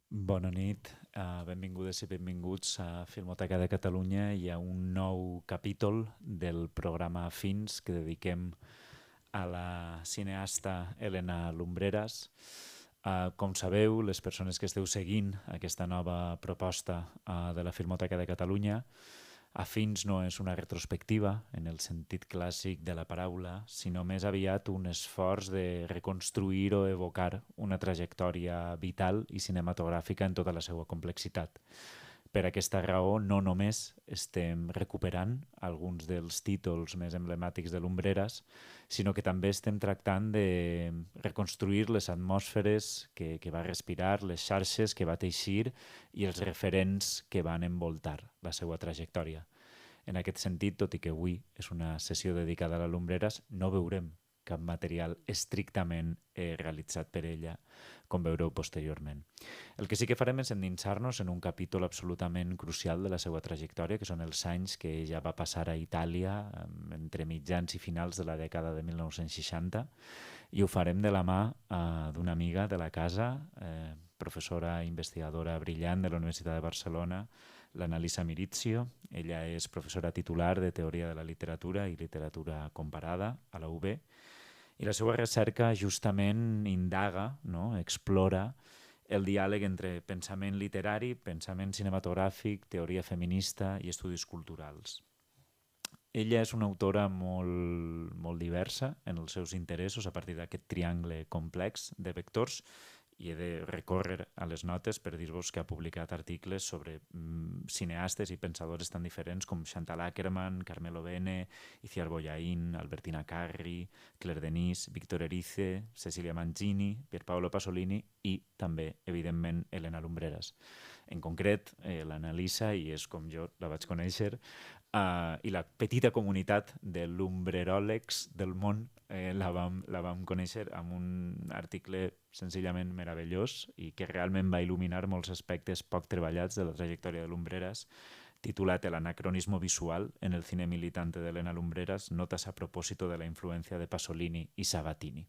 Bona nit, benvingudes i benvinguts a Filmoteca de Catalunya i a un nou capítol del programa Fins que dediquem a la cineasta Elena Lumbreras. Com sabeu, les persones que esteu seguint aquesta nova proposta de la Filmoteca de Catalunya, Afins no és una retrospectiva en el sentit clàssic de la paraula, sinó més aviat un esforç de reconstruir o evocar una trajectòria vital i cinematogràfica en tota la seva complexitat. Per aquesta raó, no només estem recuperant alguns dels títols més emblemàtics de Lumbreras, sinó que també estem tractant de reconstruir les atmosferes que va respirar, les xarxes que va teixir i els referents que van envoltar la seva trajectòria. En aquest sentit, tot i que avui és una sessió dedicada a la Lumbreras, no veurem cap material estrictament realitzat per ella, com veureu posteriorment. El que sí que farem és endinsar-nos en un capítol absolutament crucial de la seva trajectòria, que són els anys que ella va passar a Itàlia entre mitjans i finals de la dècada de 1960, i ho farem de la mà d'una amiga de la casa, professora investigadora brillant de la Universitat de Barcelona, l'Annalisa Mirizio. Ella és professora titular de Teoria de la Literatura i Literatura Comparada a la UB, i la seva recerca justament indaga, no? Explora el diàleg entre pensament literari, pensament cinematogràfic, teoria feminista i estudis culturals. Ella és una autora molt diversa en els seus interessos a partir d'aquest triangle complex de vectors, i he de recórrer a les notes per dir-vos que ha publicat articles sobre cineastes i pensadores tan diferents com Chantal Akerman, Carmelo Bene, Iciar Bollaín, Albertina Carri, Claire Denis, Víctor Erice, Cecilia Mangini, Pierpaolo Pasolini i també, evidentment, Elena Lumbreras. En concret, l'Annalisa, i és com jo la vaig conèixer, i la petita comunitat de lumbreròlegs del món la vam conèixer amb un article senzillament meravellós i que realment va il·luminar molts aspectes poc treballats de la trajectòria de Lumbreras, titulat El anacronismo visual en el cine militante de Elena Lumbreras, notas a propósito de la influencia de Pasolini i Sabatini.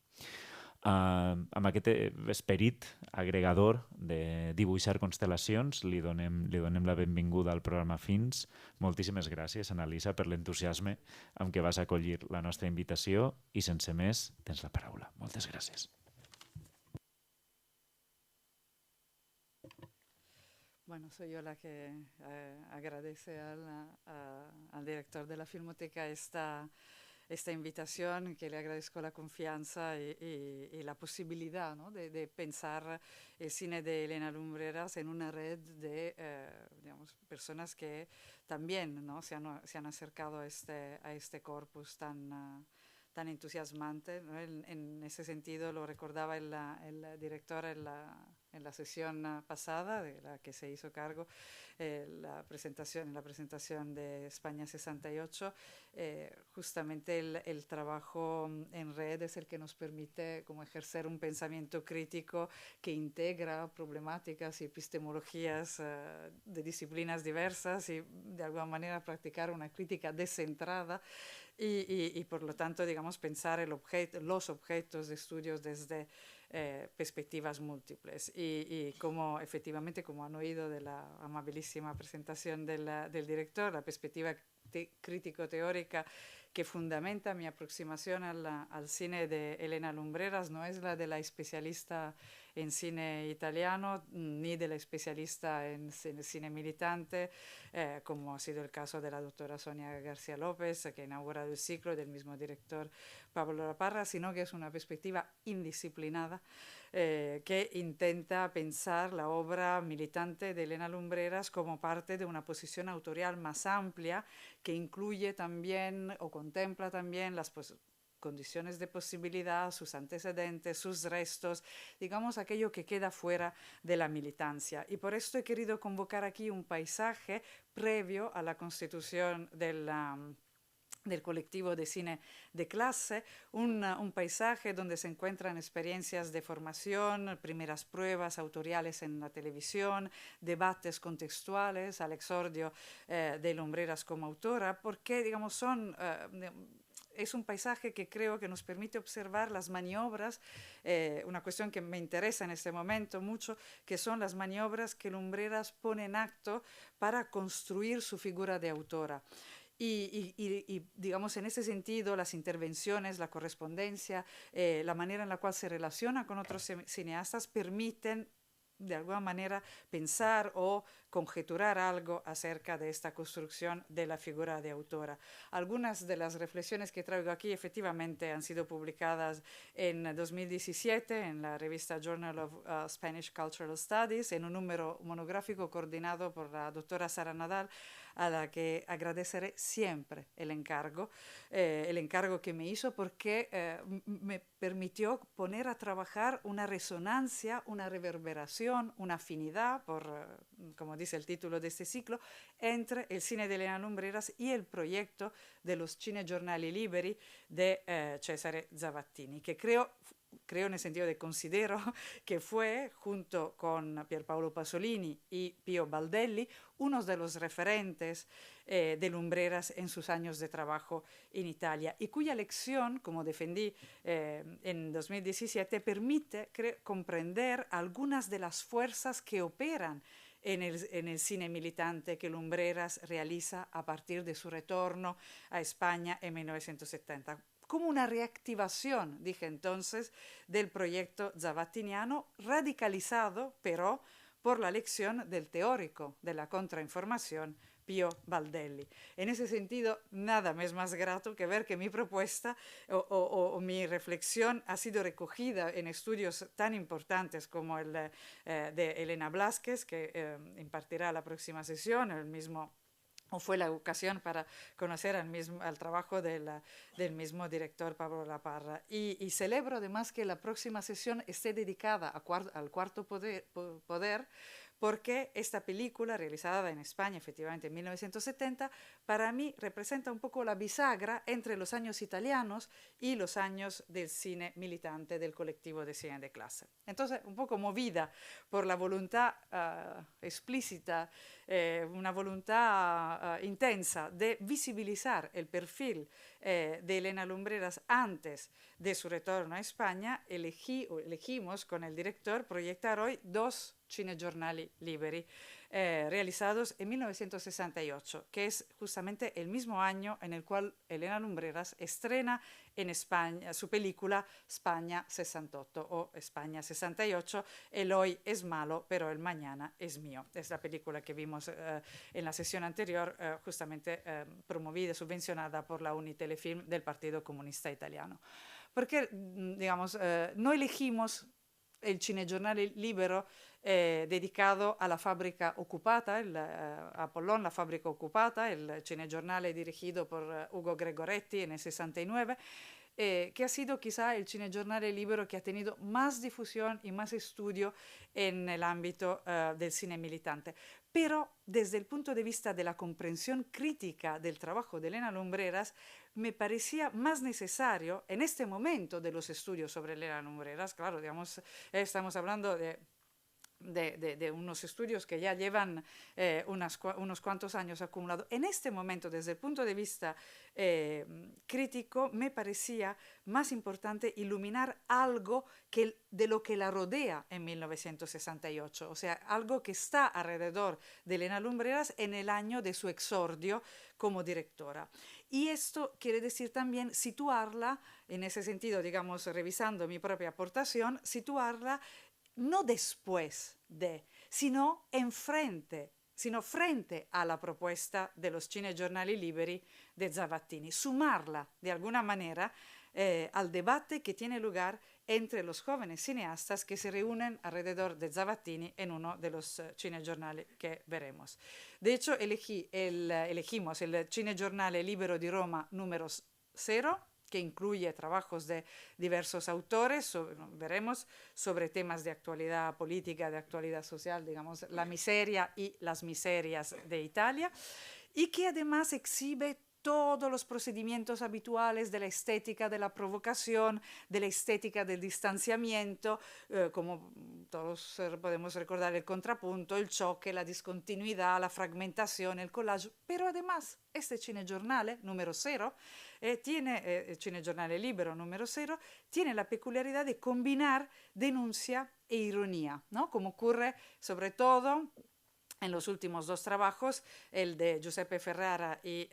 Amb aquest esperit agregador de dibuixar constel·lacions li donem la benvinguda al programa Fins. Moltíssimes gràcies, Annalisa, per l'entusiasme amb què vas acollir la nostra invitació i sense més, tens la paraula. Moltes gràcies. Bueno, soy yo la que agradece al director de la Filmoteca esta invitación, que le agradezco la confianza y la posibilidad, ¿no? de pensar el cine de Elena Lumbreras en una red de digamos, personas que también, ¿no? se han acercado a este corpus tan entusiasmante, ¿no? En ese sentido lo recordaba el director en la sesión pasada, de la que se hizo cargo en la presentación de España 68. Justamente el trabajo en red es el que nos permite como ejercer un pensamiento crítico que integra problemáticas y epistemologías de disciplinas diversas y de alguna manera practicar una crítica descentrada y por lo tanto, digamos, pensar los objetos de estudios desde perspectivas múltiples. Y como efectivamente, como han oído de la amabilísima presentación del director, la perspectiva crítico-teórica que fundamenta mi aproximación al cine de Elena Lumbreras no es la de la especialista en cine italiano ni de la especialista en cine militante, como ha sido el caso de la doctora Sonia García López, que ha inaugurado el ciclo, del mismo director Pablo Laparra, sino que es una perspectiva indisciplinada que intenta pensar la obra militante de Elena Lumbreras como parte de una posición autorial más amplia que incluye también o contempla también las condiciones de posibilidad, sus antecedentes, sus restos, digamos aquello que queda fuera de la militancia. Y por esto he querido convocar aquí un paisaje previo a la constitución del colectivo de cine de clase, un paisaje donde se encuentran experiencias de formación, primeras pruebas autoriales en la televisión, debates contextuales al exordio de Lumbreras como autora, porque digamos son es un paisaje que creo que nos permite observar las maniobras, una cuestión que me interesa en este momento mucho, que son las maniobras que Lumbreras pone en acto para construir su figura de autora. Y, digamos, en ese sentido, las intervenciones, la correspondencia, la manera en la cual se relaciona con otros cineastas permiten de alguna manera pensar o conjeturar algo acerca de esta construcción de la figura de autora. Algunas de las reflexiones que traigo aquí efectivamente han sido publicadas en 2017 en la revista Journal of Spanish Cultural Studies, en un número monográfico coordinado por la doctora Sara Nadal, a la que agradeceré siempre el encargo que me hizo porque me permitió poner a trabajar una resonancia, una reverberación, una afinidad, como dice el título de este ciclo, entre el cine de Elena Lumbreras y el proyecto de los Cinegiornali Liberi de Cesare Zavattini, que creo en el sentido de considero que fue, junto con Pierpaolo Pasolini y Pio Baldelli, uno de los referentes de Lumbreras en sus años de trabajo en Italia y cuya lección, como defendí en 2017, permite comprender algunas de las fuerzas que operan en el cine militante que Lumbreras realiza a partir de su retorno a España en 1970. Como una reactivación, dije entonces, del proyecto zavattiniano, radicalizado, pero por la lección del teórico de la contrainformación, Pio Baldelli. En ese sentido, nada me es más grato que ver que mi propuesta o mi reflexión ha sido recogida en estudios tan importantes como el de Elena Blázquez, que impartirá la próxima sesión, fue la ocasión para conocer al trabajo del mismo director Pablo Laparra. Y celebro además que la próxima sesión esté dedicada al cuarto poder, porque esta película, realizada en España efectivamente en 1970, para mí representa un poco la bisagra entre los años italianos y los años del cine militante del colectivo de cine de clase. Entonces, un poco movida por la voluntad explícita, una voluntad intensa de visibilizar el perfil de Elena Lumbreras antes de su retorno a España, elegimos con el director proyectar hoy 2 Cinegiornali Liberi realizados en 1968, que es justamente el mismo año en el cual Elena Lumbreras estrena en España su película España 68 o España 68, El hoy es malo, pero el mañana es mío. Es la película que vimos en la sesión anterior, justamente promovida, subvencionada por la Unitelefilm del Partido Comunista Italiano. Porque, digamos, no elegimos el Cinegiornale Libero dedicado a la fábrica occupata, a Pollon, la fábrica occupata, el cinegiornale dirigido por Ugo Gregoretti en el 69, que ha sido quizá el cinegiornale libero que ha tenido más difusión y más estudio en el ámbito del cine militante. Pero desde el punto de vista de la comprensión crítica del trabajo de Elena Lumbreras, me parecía más necesario, en este momento de los estudios sobre Elena Lumbreras, claro, digamos, estamos hablando de unos estudios que ya llevan unos cuantos años acumulados. En este momento, desde el punto de vista crítico, me parecía más importante iluminar algo de lo que la rodea en 1968, o sea, algo que está alrededor de Elena Lumbreras en el año de su exordio como directora. Y esto quiere decir también situarla, en ese sentido, digamos, revisando mi propia aportación, situarla no después de, sino frente a la propuesta de los Cinegiornali Liberi de Zavattini, sumarla de alguna manera al debate que tiene lugar entre los jóvenes cineastas que se reúnen alrededor de Zavattini en uno de los cinegiornali que veremos. De hecho, elegimos el Cinegiornale Libero di Roma número 0, que incluye trabajos de diversos autores, veremos, sobre temas de actualidad política, de actualidad social, digamos, la miseria y las miserias de Italia, y que además exhibe todos los procedimientos habituales de la estética de la provocación, de la estética del distanciamiento, como todos podemos recordar el contrapunto, el choque, la discontinuidad, la fragmentación, el collage, pero además este cinegiornale número 0 el cinegiornale libero número 0 tiene la peculiaridad de combinar denuncia e ironía, ¿no? Como ocurre sobre todo en los últimos dos trabajos, el de Giuseppe Ferrara y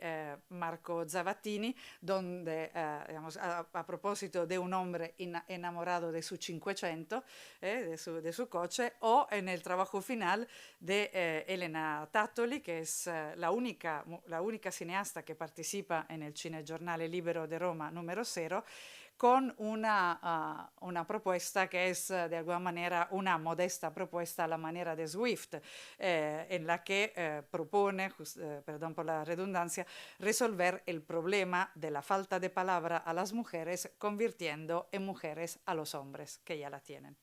Marco Zavattini, donde, digamos, a propósito de un hombre enamorado de su 500, de su coche, o en el trabajo final de Elena Tattoli, que es la única cineasta que participa en el Cinegiornale Libero de Roma número 0, con una propuesta que es de alguna manera una modesta propuesta a la manera de Swift, en la que propone, perdón por la redundancia, resolver el problema de la falta de palabra a las mujeres convirtiendo en mujeres a los hombres que ya la tienen.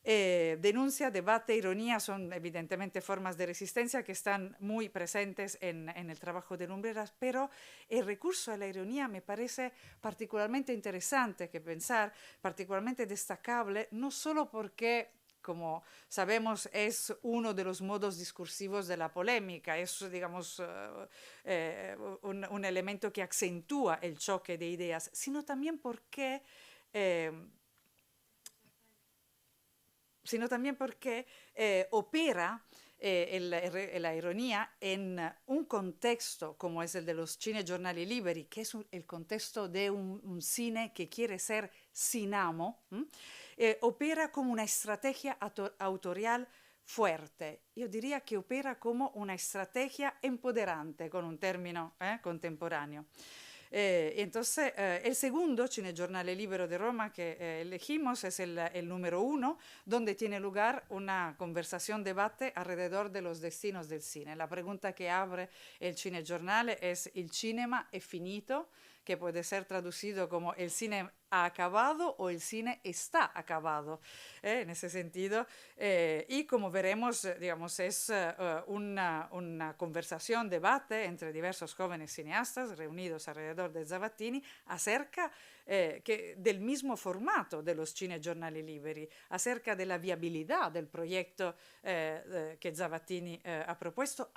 Denuncia, debate, ironía son evidentemente formas de resistencia que están muy presentes en el trabajo de Lumbreras, pero el recurso a la ironía me parece particularmente interesante que pensar, particularmente destacable, no solo porque, como sabemos, es uno de los modos discursivos de la polémica, es, digamos, un elemento que acentúa el choque de ideas, sino también porque opera la ironía en un contexto como es el de los cinegiornali liberi, que es el contexto de un cine que quiere ser sinamo, opera como una estrategia autorial fuerte. Io diría que opera como una estrategia empoderante, con un término contemporáneo. Entonces, el segundo Cinegiornale Libero de Roma que elegimos es el número 1, donde tiene lugar una conversación, debate alrededor de los destinos del cine. La pregunta que abre el Cinegiornale es: ¿el cinema è finito? Que puede ser traducido como el cine ha acabado o el cine está acabado, en ese sentido. Y como veremos, digamos, es una conversación, debate entre diversos jóvenes cineastas reunidos alrededor de Zavattini acerca del mismo formato de los cinegiornali liberi, acerca de la viabilidad del proyecto que Zavattini ha propuesto,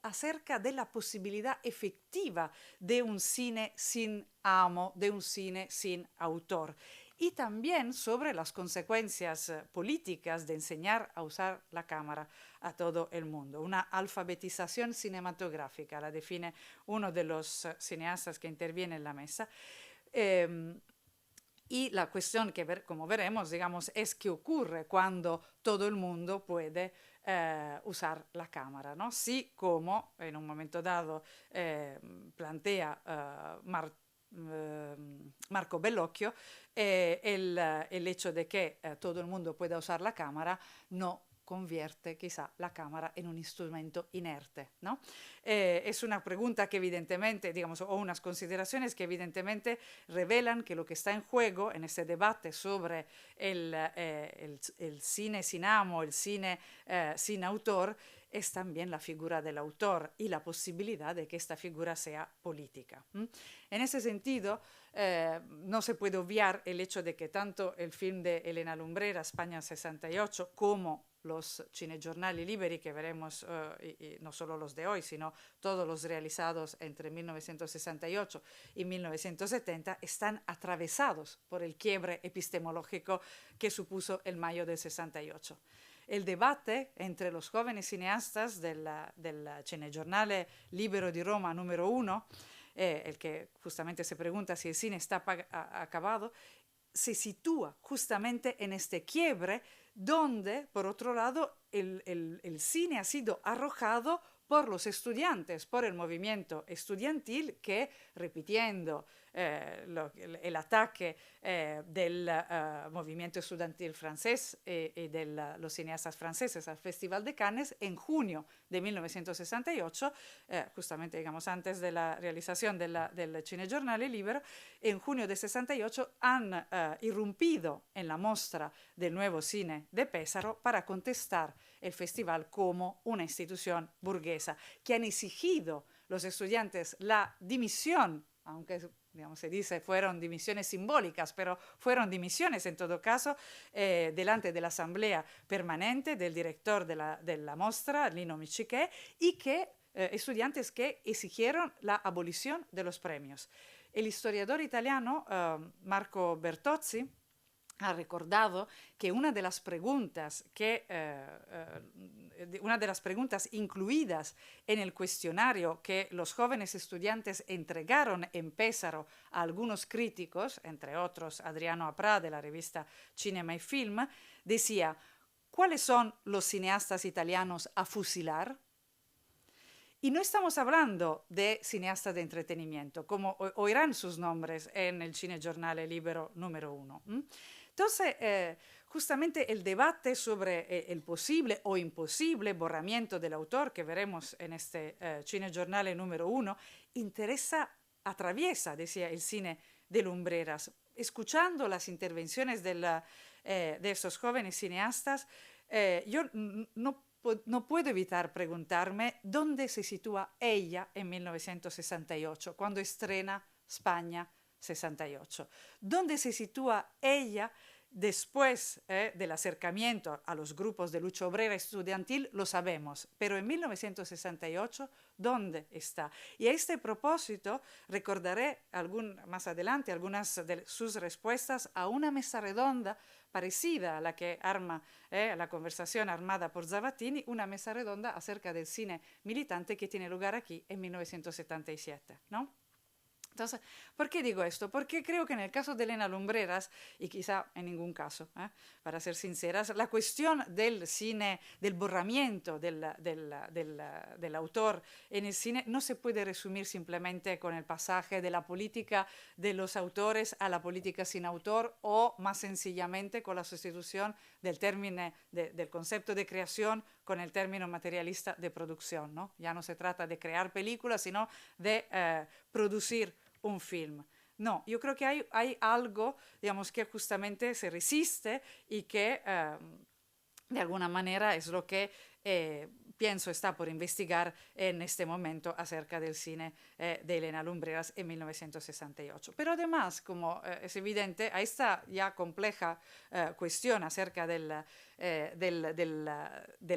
acerca de la posibilidad efectiva de un cine sin amo, de un cine sin autor. Y también sobre las consecuencias políticas de enseñar a usar la cámara a todo el mundo. Una alfabetización cinematográfica, la define uno de los cineastas que interviene en la mesa. Y la cuestión que, como veremos, digamos, es qué ocurre cuando todo el mundo puede usar la cámara, ¿no? Sí, como en un momento dado plantea Marco Bellocchio, el hecho de que todo el mundo pueda usar la cámara no convierte quizá la cámara en un instrumento inerte, ¿no? Es una pregunta que evidentemente, digamos, o unas consideraciones que evidentemente revelan que lo que está en juego en este debate sobre el cine sin amo, el cine sin autor, es también la figura del autor y la posibilidad de que esta figura sea política. En ese sentido, no se puede obviar el hecho de que tanto el film de Elena Lumbrera, España 68, como los cinegiornali liberi que veremos, y no solo los de hoy, sino todos los realizados entre 1968 y 1970, están atravesados por el quiebre epistemológico que supuso el mayo del 68. El debate entre los jóvenes cineastas del Cinegiornale Libero di Roma número 1, el que justamente se pregunta si el cine está acabado, se sitúa justamente en este quiebre donde, por otro lado, el cine ha sido arrojado por los estudiantes, por el movimiento estudiantil que, repitiendo el ataque del movimiento estudiantil francés y de los cineastas franceses al Festival de Cannes, en junio de 1968, justamente digamos antes de la realización del Cinegiornale Libero, en junio de 68 han irrumpido en la mostra del nuevo cine de Pesaro para contestar el festival como una institución burguesa, que han exigido los estudiantes la dimisión, aunque digamos, se dice fueron dimisiones simbólicas, pero fueron dimisiones en todo caso, delante de la asamblea permanente del director de la mostra, Lino Michiquet, y que estudiantes que exigieron la abolición de los premios. El historiador italiano Marco Bertozzi ha recordado que una de las preguntas incluidas en el cuestionario que los jóvenes estudiantes entregaron en Pesaro a algunos críticos, entre otros Adriano Aprà de la revista Cinema y Film, decía: ¿cuáles son los cineastas italianos a fusilar? Y no estamos hablando de cineastas de entretenimiento, como oirán sus nombres en el Cinegiornale Libero número 1. Entonces, justamente el debate sobre el posible o imposible borramiento del autor que veremos en este Cinegiornale número 1 atraviesa, decía, el cine de Lumbreras. Escuchando las intervenciones de estos jóvenes cineastas, yo no puedo evitar preguntarme dónde se sitúa ella en 1968, cuando estrena España 68. ¿Dónde se sitúa ella después del acercamiento a los grupos de lucha obrera estudiantil? Lo sabemos, pero en 1968, ¿dónde está? Y a este propósito recordaré más adelante algunas de sus respuestas a una mesa redonda parecida a la que arma la conversación armada por Zavattini, una mesa redonda acerca del cine militante que tiene lugar aquí en 1977, ¿no? Entonces, ¿por qué digo esto? Porque creo que en el caso de Elena Lumbreras, y quizá en ningún caso, para ser sinceras, la cuestión del cine, del borramiento del autor en el cine no se puede resumir simplemente con el pasaje de la política de los autores a la política sin autor, o más sencillamente con la sustitución del término del concepto de creación con el término materialista de producción, ¿no? Ya no se trata de crear películas, sino de producir un film. No, yo creo que hay algo, digamos, que justamente se resiste y que de alguna manera es lo que pienso está por investigar en este momento acerca del cine de Elena Lumbreras en 1968. Pero además, como es evidente, a esta ya compleja cuestión acerca de la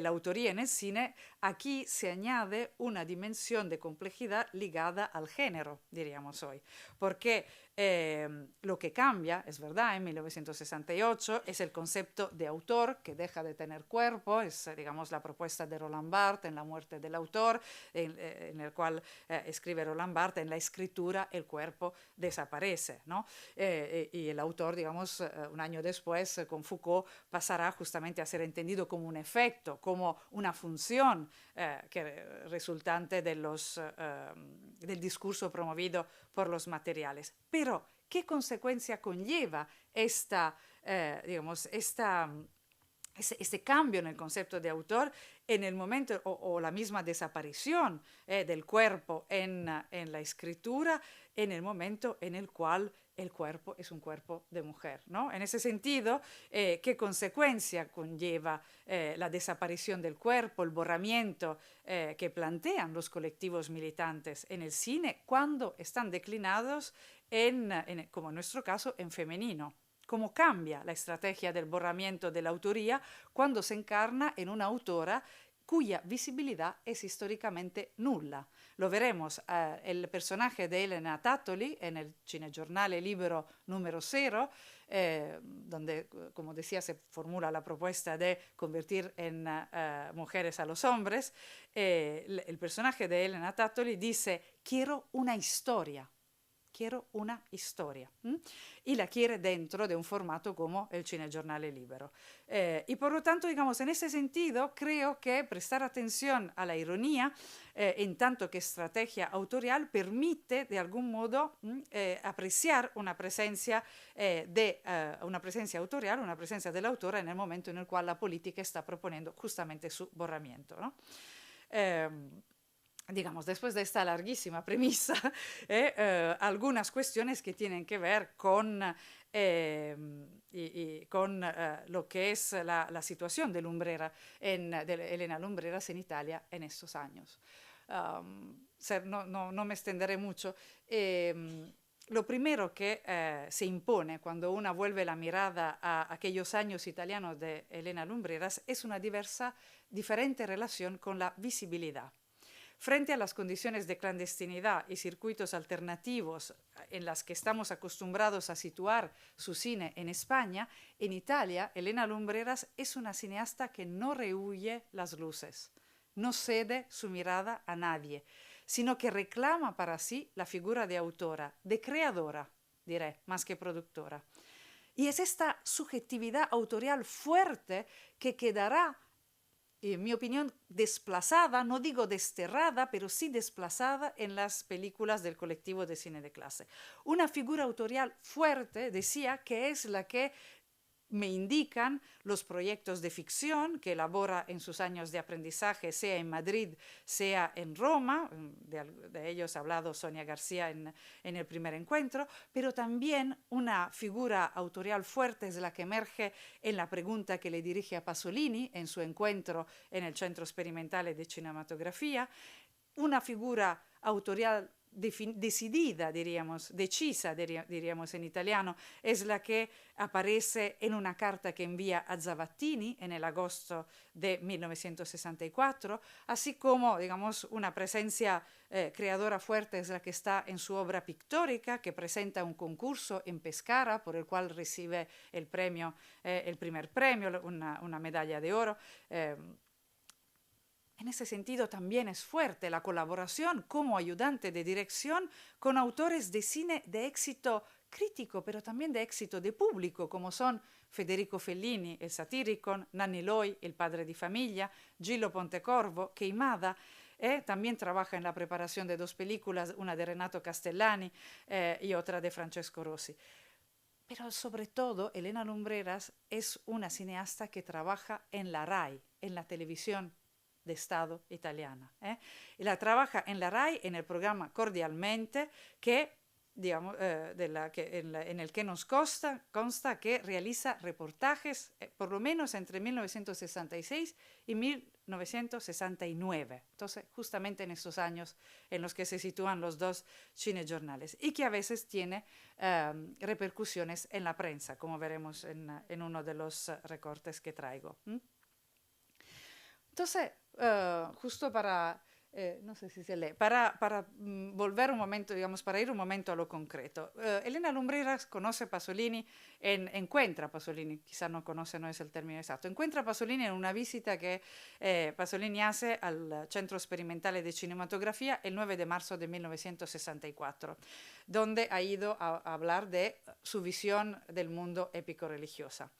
autoría en el cine, aquí se añade una dimensión de complejidad ligada al género, diríamos hoy, porque lo que cambia, es verdad, en 1968 es el concepto de autor, que deja de tener cuerpo, es, digamos, la propuesta de Roland Barthes en La muerte del autor, en el cual escribe Roland Barthes: en la escritura el cuerpo desaparece, ¿no? Y el autor, digamos, un año después, con Foucault, pasará justamente a ser entendido como un efecto, como una función resultante del discurso promovido por los materiales. Pero, ¿qué consecuencia conlleva este cambio en el concepto de autor en el momento, o la misma desaparición del cuerpo en la escritura, en el momento en el cual el cuerpo es un cuerpo de mujer, ¿no? En ese sentido, ¿qué consecuencia conlleva la desaparición del cuerpo, el borramiento que plantean los colectivos militantes en el cine cuando están declinados como en nuestro caso, en femenino? ¿Cómo cambia la estrategia del borramiento de la autoría cuando se encarna en una autora cuya visibilidad es históricamente nula? Lo veremos, el personaje de Elena Tattoli en el Cinegiornale Libero número 0, donde, como decía, se formula la propuesta de convertir en mujeres a los hombres. El personaje de Elena Tattoli dice: quiero una historia. Quiero una historia, y la quiere dentro de un formato como el Cinegiornale Libero. Y por lo tanto, digamos, en ese sentido, creo que prestar atención a la ironía, en tanto que estrategia autorial, permite de algún modo apreciar una presencia autorial, una presencia de la autora en el momento en el cual la política está proponiendo justamente su borramiento, ¿no? Digamos, después de esta larguísima premisa, algunas cuestiones que tienen que ver con lo que es la situación de Elena Lumbreras en Italia en estos años. no me extenderé mucho. Lo primero que se impone cuando una vuelve la mirada a aquellos años italianos de Elena Lumbreras es una diferente relación con la visibilidad. Frente a las condiciones de clandestinidad y circuitos alternativos en las que estamos acostumbrados a situar su cine en España, en Italia, Elena Lumbreras es una cineasta que no rehuye las luces, no cede su mirada a nadie, sino que reclama para sí la figura de autora, de creadora, diré, más que productora. Y es esta subjetividad autorial fuerte que quedará, en mi opinión, desplazada, no digo desterrada, pero sí desplazada en las películas del colectivo de cine de clase. Una figura autorial fuerte, decía, que es la que me indican los proyectos de ficción que elabora en sus años de aprendizaje, sea en Madrid, sea en Roma, de ellos ha hablado Sonia García en el primer encuentro, pero también una figura autorial fuerte es la que emerge en la pregunta que le dirige a Pasolini en su encuentro en el Centro Sperimentale de Cinematografía, una figura autorial decidida, diríamos, decisa, diríamos en italiano, es la que aparece en una carta que envía a Zavattini en el agosto de 1964, así como, digamos, una presencia creadora fuerte es la que está en su obra pictórica, que presenta un concurso en Pescara, por el cual recibe el premio, el primer premio, una medalla de oro. En ese sentido también es fuerte la colaboración como ayudante de dirección con autores de cine de éxito crítico, pero también de éxito de público, como son Federico Fellini, el Satyricon, Nanni Loy, el padre de familia, Gillo Pontecorvo, Queimada. También trabaja en la preparación de dos películas, una de Renato Castellani y otra de Francesco Rossi. Pero sobre todo, Elena Lumbreras es una cineasta que trabaja en la RAI, en la televisión de Estado italiana. Y la trabaja en la RAI, en el programa Cordialmente, que, digamos, en el que nos consta que realiza reportajes por lo menos entre 1966 y 1969. Entonces, justamente en esos años en los que se sitúan los dos cinejornales y que a veces tiene repercusiones en la prensa, como veremos en uno de los recortes que traigo. Entonces, justo para, no sé si se lee, para volver un momento, digamos, para ir un momento a lo concreto. Elena Lumbreras conoce Pasolini, encuentra Pasolini, quizá no conoce, no es el término exacto, encuentra Pasolini en una visita que Pasolini hace al Centro Sperimentale de Cinematografía el 9 de marzo de 1964, donde ha ido a hablar de su visión del mundo épico-religiosa.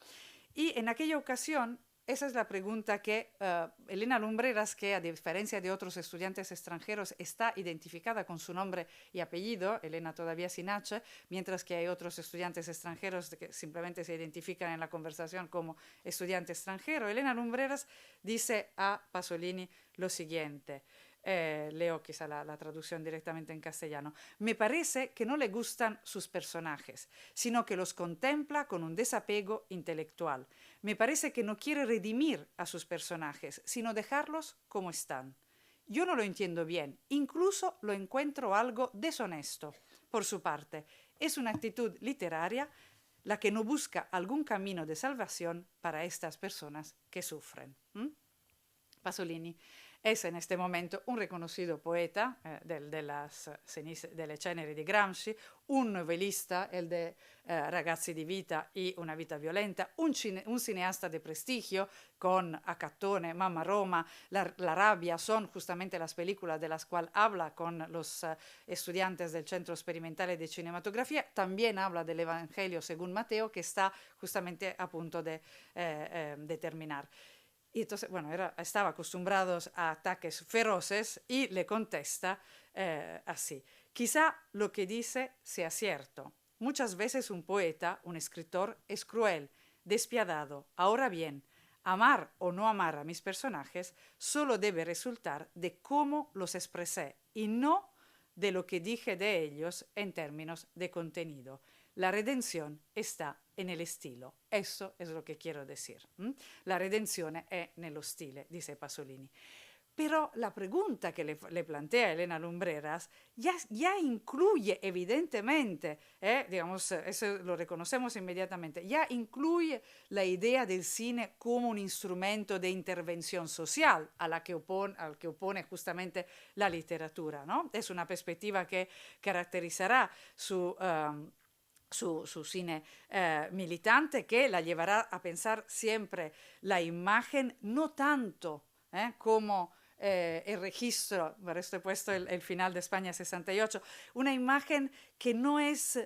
Y en aquella ocasión, esa es la pregunta que Elena Lumbreras, que a diferencia de otros estudiantes extranjeros está identificada con su nombre y apellido, Elena todavía sin H, mientras que hay otros estudiantes extranjeros que simplemente se identifican en la conversación como estudiante extranjero. Elena Lumbreras dice a Pasolini lo siguiente. Leo quizá la traducción directamente en castellano. Me parece que no le gustan sus personajes, sino que los contempla con un desapego intelectual. Me parece que no quiere redimir a sus personajes, sino dejarlos como están. Yo no lo entiendo bien, incluso lo encuentro algo deshonesto. Por su parte, es una actitud literaria la que no busca algún camino de salvación para estas personas que sufren. Pasolini es en este momento un reconocido poeta de las ceneri di Gramsci, un novelista, el de Ragazzi di vita y Una vita violenta, un cineasta de prestigio con Acattone, Mamma Roma, La rabbia, son justamente las películas de las cuales habla con los estudiantes del Centro Sperimentale de Cinematografía. También habla del Evangelio según Mateo, que está justamente a punto de terminar. Y entonces, bueno, estaba acostumbrado a ataques feroces y le contesta así. Quizá lo que dice sea cierto. Muchas veces un poeta, un escritor, es cruel, despiadado. Ahora bien, amar o no amar a mis personajes solo debe resultar de cómo los expresé y no de lo che dije de ellos en términos de contenido. La redención está en el estilo. Eso es lo que quiero decir. La redenzione è nello stile, dice Pasolini. Pero la pregunta que le plantea Elena Lumbreras ya incluye evidentemente, digamos, eso lo reconocemos inmediatamente, ya incluye la idea del cine como un instrumento de intervención social al que opone justamente la literatura, ¿no? Es una perspectiva que caracterizará su cine militante, que la llevará a pensar siempre la imagen no tanto como el registro, por esto he puesto el final de España 68, una imagen que no es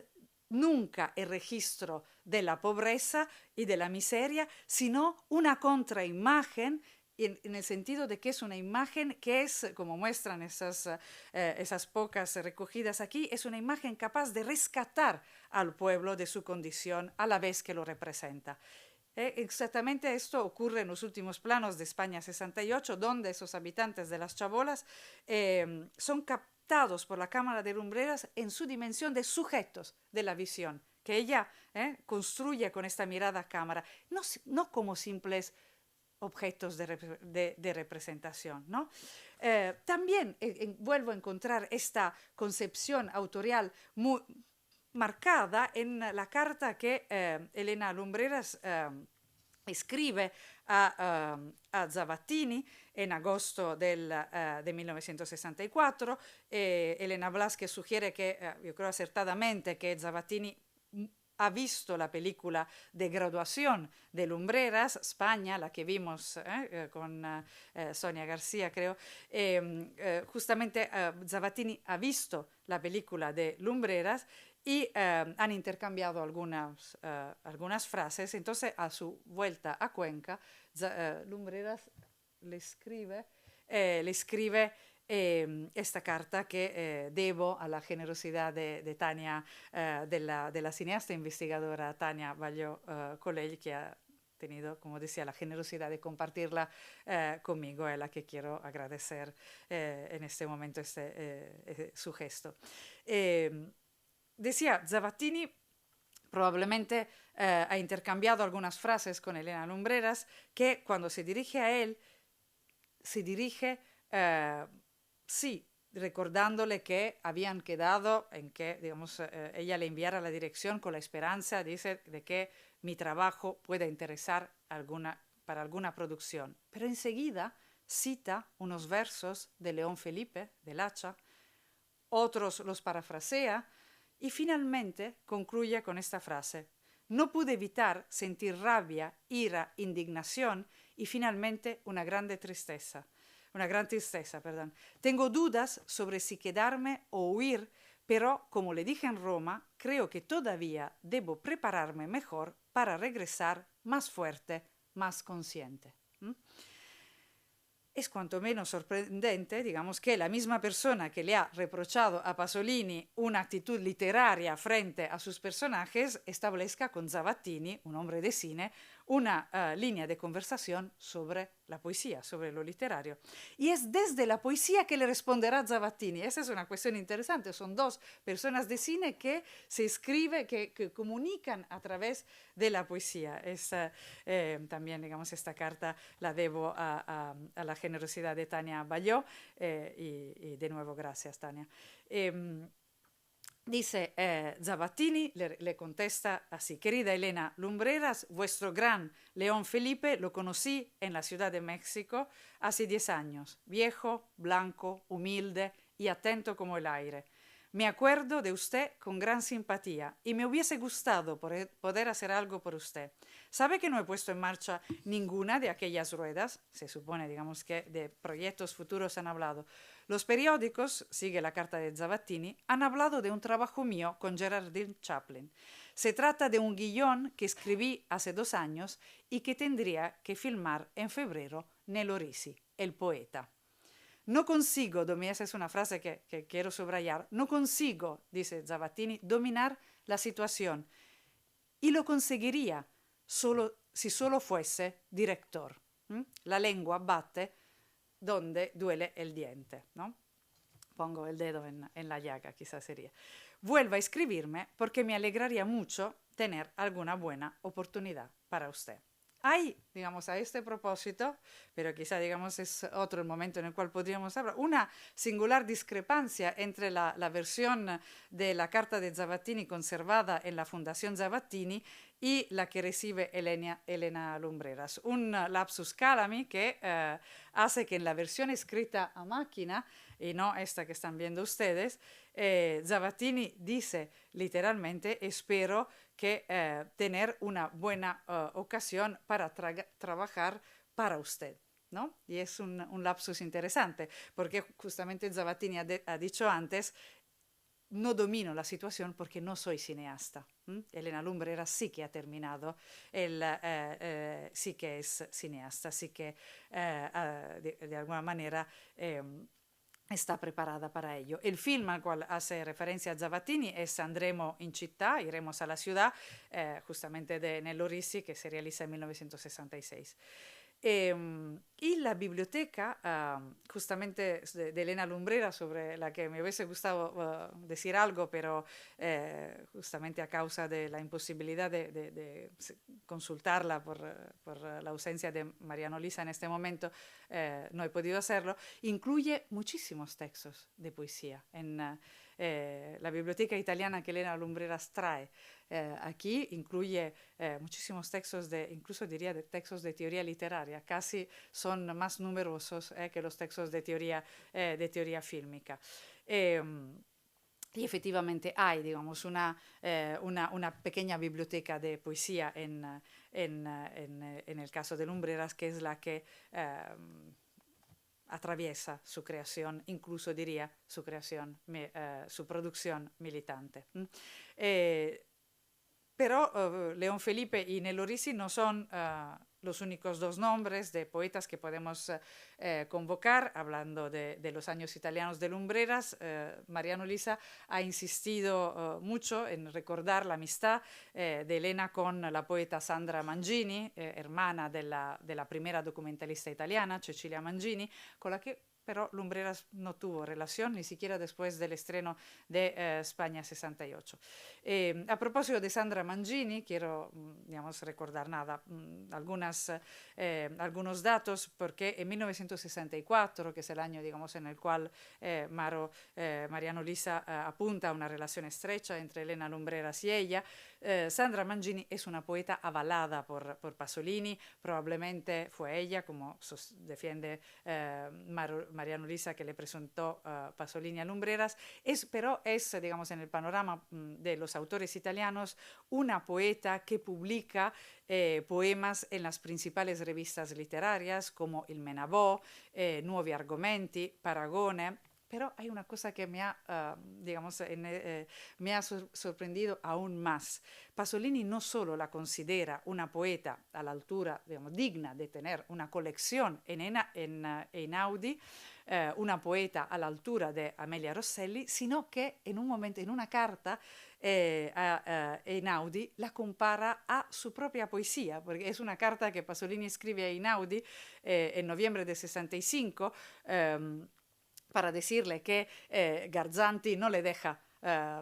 nunca el registro de la pobreza y de la miseria, sino una contraimagen en el sentido de que es una imagen que es, como muestran esas pocas recogidas aquí, es una imagen capaz de rescatar al pueblo de su condición a la vez que lo representa. Exactamente esto ocurre en los últimos planos de España 68, donde esos habitantes de las chabolas son captados por la Cámara de Lumbreras en su dimensión de sujetos de la visión, que ella construye con esta mirada a cámara, no como simples objetos de representación, ¿no? También vuelvo a encontrar esta concepción autorial muy marcada en la carta que Elena Lumbreras escribe a Zavattini en agosto de 1964. Elena Blasquez sugiere que, yo creo acertadamente, que Zavattini ha visto la película de graduación de Lumbreras, España, la que vimos con Sonia García, creo. Justamente Zavattini ha visto la película de Lumbreras y han intercambiado algunas frases. Entonces, a su vuelta a Cuenca, Lumbreras le escribe esta carta que debo a la generosidad de Tania, de la cineasta investigadora Tania Balló Colell, que ha tenido, como decía, la generosidad de compartirla conmigo, a la que quiero agradecer en este momento su gesto. Decía, Zavattini probablemente ha intercambiado algunas frases con Elena Lumbreras, que cuando se dirige a él, se dirige, sí, recordándole que habían quedado en que, digamos, ella le enviara la dirección con la esperanza, dice, de que mi trabajo pueda interesar para alguna producción. Pero enseguida cita unos versos de León Felipe, del Hacha, otros los parafrasea, y finalmente concluye con esta frase: no pude evitar sentir rabia, ira, indignación y finalmente una gran tristeza. Tengo dudas sobre si quedarme o huir, pero como le dije en Roma, creo que todavía debo prepararme mejor para regresar más fuerte, más consciente. Es cuanto menos sorprendente, digamos, que la misma persona que le ha reprochado a Pasolini una actitud literaria frente a sus personajes establezca con Zavattini, un hombre de cine, una línea de conversación sobre la poesía, sobre lo literario. Y es desde la poesía que le responderá Zavattini. Esa es una cuestión interesante. Son dos personas de cine que se escriben, que comunican a través de la poesía. También, digamos, esta carta la debo a la generosidad de Tania Balló, y de nuevo gracias, Tania. Dice Zavattini, le contesta así: querida Elena Lumbreras, vuestro gran León Felipe lo conocí en la Ciudad de México hace 10 años, viejo, blanco, humilde y atento como el aire. Me acuerdo de usted con gran simpatía y me hubiese gustado poder hacer algo por usted. ¿Sabe que no he puesto en marcha ninguna de aquellas ruedas? Se supone, digamos, que de proyectos futuros han hablado. Los periódicos, sigue la carta de Zavattini, han hablado de un trabajo mío con Geraldine Chaplin. Se trata de un guión que escribí hace 2 años y que tendría que filmar en febrero Nello Risi, el poeta. No consigo, esa es una frase que quiero subrayar, no consigo, dice Zavattini, dominar la situación, y lo conseguiría si solo fuese director. La lengua batte donde duele el diente, ¿no? Pongo el dedo en la llaga, quizás sería. Vuelva a escribirme porque me alegraría mucho tener alguna buena oportunidad para usted. Hay, digamos, a este propósito, pero quizá, digamos, es otro el momento en el cual podríamos hablar, una singular discrepancia entre la versión de la carta de Zavattini conservada en la Fundación Zavattini y la que recibe Elena Lumbreras. Un lapsus calami que hace que en la versión escrita a máquina, y no esta que están viendo ustedes, Zavattini dice literalmente: espero que tener una buena ocasión para trabajar para usted, ¿no? Y es un lapsus interesante, porque justamente Zavattini ha dicho antes: no domino la situación porque no soy cineasta. Elena Lumbreras sí que ha terminado, sí que es cineasta, sí que de alguna manera está preparada para ello. El film al cual hace referencia a Zavattini es Andremo in città, Iremos a la ciudad, justamente de Nello Rissi, que se realiza en 1966. Y la biblioteca, justamente de Elena Lumbrera, sobre la que me hubiese gustado decir algo, pero justamente a causa de la imposibilidad de consultarla por la ausencia de Mariano Lisa en este momento, no he podido hacerlo, incluye muchísimos textos de poesía en la biblioteca italiana que Elena Lumbreras trae. Aquí incluye muchísimos textos, incluso diría de textos de teoría literaria, casi son más numerosos que los textos de teoría fílmica. Y efectivamente hay, digamos, una pequeña biblioteca de poesía en el caso de Lumbreras, que es la que atraviesa su creación, incluso diría su creación, su producción militante. Pero León Felipe y Nello Rissi no son los únicos dos nombres de poetas que podemos convocar. Hablando de los años italianos de Lumbreras, Mariano Lisa ha insistido mucho en recordar la amistad de Elena con la poeta Sandra Mangini, hermana de la primera documentalista italiana, Cecilia Mangini, con la que pero Lumbreras no tuvo relación ni siquiera después del estreno de España 68. A propósito de Sandra Mangini, quiero digamos, recordar algunos datos, porque en 1964, que es el año digamos, en el cual Mariano Lisa apunta a una relación estrecha entre Elena Lumbreras y ella, Sandra Mangini es una poeta avalada por Pasolini, probablemente fue ella, como defiende Mariano Lisa, que le presentó Pasolini a Lumbreras, pero es, digamos, en el panorama de los autores italianos, una poeta que publica poemas en las principales revistas literarias como Il Menabò, Nuovi Argomenti, Paragone. Pero hay una cosa que me ha, me ha sorprendido aún más. Pasolini no solo la considera una poeta a la altura, digamos, digna de tener una colección en Einaudi, una poeta a la altura de Amelia Rosselli, sino que en un momento, en una carta a Einaudi, la compara a su propia poesía, porque es una carta que Pasolini escribe a Einaudi en noviembre del 65, para decirle que Garzanti no le deja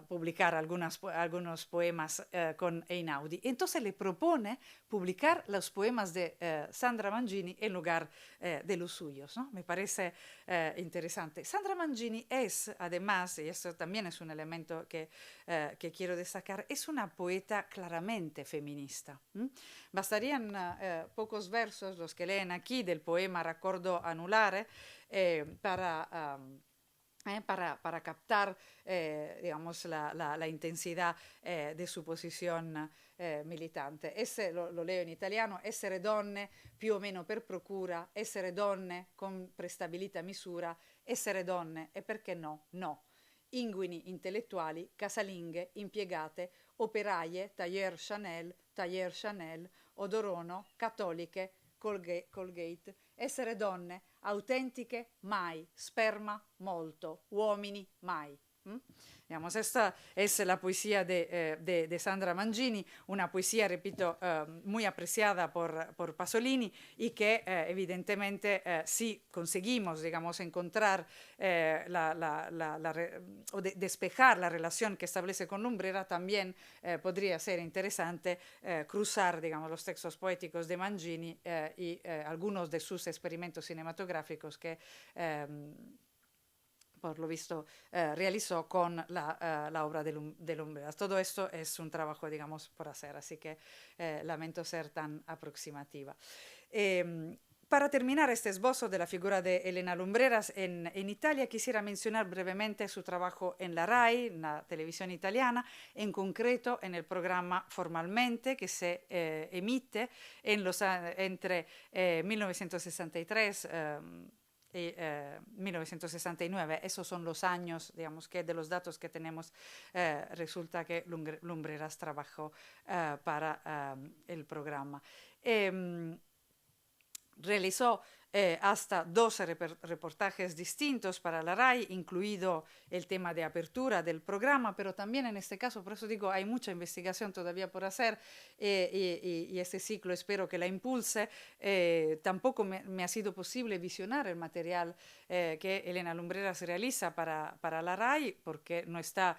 publicar algunos poemas con Einaudi. Entonces le propone publicar los poemas de Sandra Mangini en lugar de los suyos, ¿no? Me parece interesante. Sandra Mangini es, además, y esto también es un elemento que quiero destacar, es una poeta claramente feminista. Bastarían pocos versos, los que leen aquí, del poema Raccordo anulare, para captar digamos, la intensidad de su posición militante. Lo leo in italiano: essere donne più o meno per procura, essere donne con prestabilita misura, essere donne e perché no, no. Inguini intellettuali, casalinghe, impiegate, operaie, tailleur Chanel, odorono, cattoliche, Colgate, essere donne, autentiche mai, sperma molto, uomini mai. Digamos, esta es la poesía de Sandra Mangini, una poesía, repito, muy apreciada por Pasolini y que evidentemente si conseguimos, digamos, encontrar o despejar la relación que establece con Lumbrera, también podría ser interesante cruzar, digamos, los textos poéticos de Mangini y algunos de sus experimentos cinematográficos que por lo visto realizó con la obra de Lumbreras. Todo esto es un trabajo, digamos, por hacer, así que lamento ser tan aproximativa. Para terminar este esbozo de la figura de Elena Lumbreras en Italia, quisiera mencionar brevemente su trabajo en la RAI, en la televisión italiana, en concreto en el programa Formalmente, que se emite entre 1963 y 1969. Esos son los años, digamos, que de los datos que tenemos resulta que Lumbreras trabajó para el programa. Realizó hasta 12 reportajes distintos para la RAI, incluido el tema de apertura del programa, pero también en este caso, por eso digo, hay mucha investigación todavía por hacer y este ciclo espero que la impulse. Tampoco me ha sido posible visionar el material que Elena Lumbreras realiza para la RAI porque no está